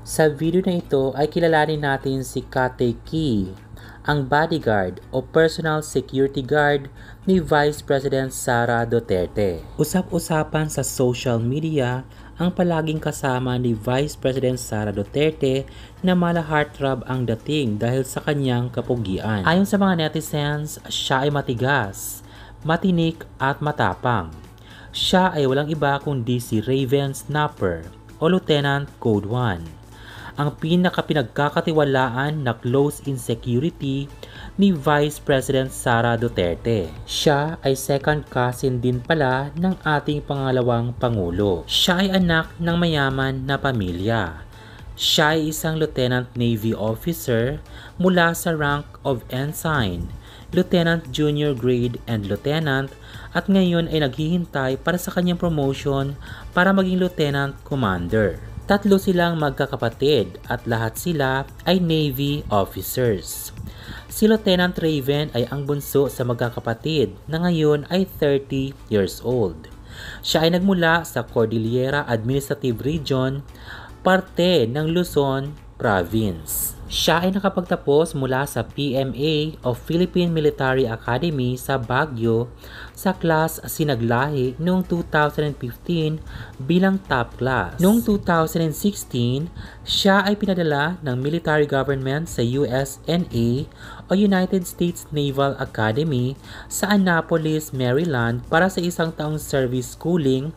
Sa video na ito ay kilalanin natin si Kate Key, ang bodyguard o personal security guard ni Vice President Sara Duterte. Usap-usapan sa social media ang palaging kasama ni Vice President Sara Duterte na mala heartthrob ang dating dahil sa kanyang kapugian. Ayon sa mga netizens, siya ay matigas, matinik at matapang. Siya ay walang iba kundi si Raven Snapper o Lieutenant Code 1. Ang pinagkakatiwalaan na close-in security ni Vice President Sara Duterte. Siya ay second cousin din pala ng ating pangalawang Pangulo. Siya ay anak ng mayaman na pamilya. Siya ay isang Lieutenant Navy officer mula sa rank of Ensign, Lieutenant Junior Grade and Lieutenant at ngayon ay naghihintay para sa kanyang promotion para maging Lieutenant Commander. Tatlo silang magkakapatid at lahat sila ay Navy officers. Si Lieutenant Raven ay ang bunso sa magkakapatid na ngayon ay 30 years old. Siya ay nagmula sa Cordillera Administrative Region, parte ng Luzon Province. Siya ay nakapagtapos mula sa PMA o Philippine Military Academy sa Baguio sa class Sinaglahi noong 2015 bilang top class. Noong 2016, siya ay pinadala ng military government sa USNA o United States Naval Academy sa Annapolis, Maryland para sa isang taong service schooling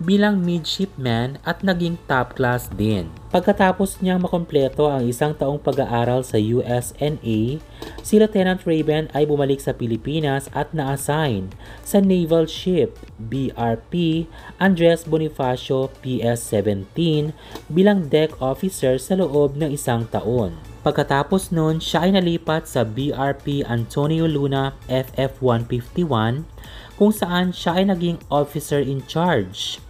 bilang midshipman at naging top class din. Pagkatapos niyang makompleto ang isang taong pag-aaral sa USNA, si Lieutenant Raven ay bumalik sa Pilipinas at na-assign sa naval ship BRP Andres Bonifacio PS-17 bilang deck officer sa loob ng isang taon. Pagkatapos nun, siya ay nalipat sa BRP Antonio Luna FF-151 kung saan siya ay naging officer in charge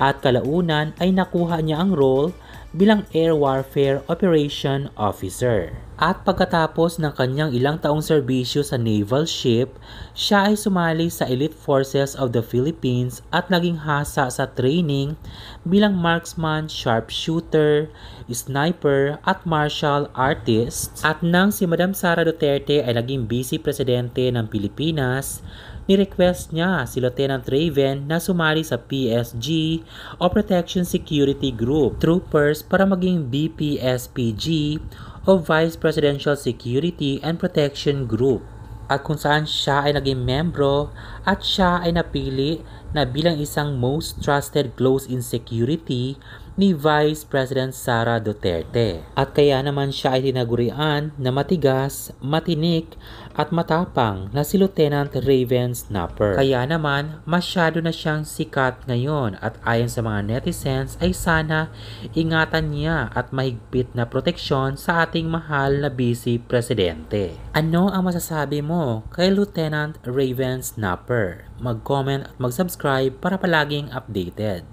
at kalaunan ay nakuha niya ang role bilang Air Warfare Operation Officer. At pagkatapos ng kanyang ilang taong serbisyo sa naval ship, siya ay sumali sa Elite Forces of the Philippines at naging hasa sa training bilang marksman, sharpshooter, sniper at martial artist. At nang si Madam Sara Duterte ay naging vice presidente ng Pilipinas, ni-request niya si Lieutenant Raven na sumali sa PSG o Protection Security Group Troopers para maging BPSPG o Vice Presidential Security and Protection Group, at kung saan siya ay naging membro at siya ay napili na bilang isang most trusted close-in security ni Vice President Sara Duterte. At kaya naman siya ay tinagurian na matigas, matinik at matapang na si Lieutenant Raven Snapper. Kaya naman masyado na siyang sikat ngayon at ayon sa mga netizens ay sana ingatan niya at mahigpit na proteksyon sa ating mahal na Vice Presidente. Ano ang masasabi mo kay Lieutenant Raven Snapper? Mag-comment at mag-subscribe para palaging updated.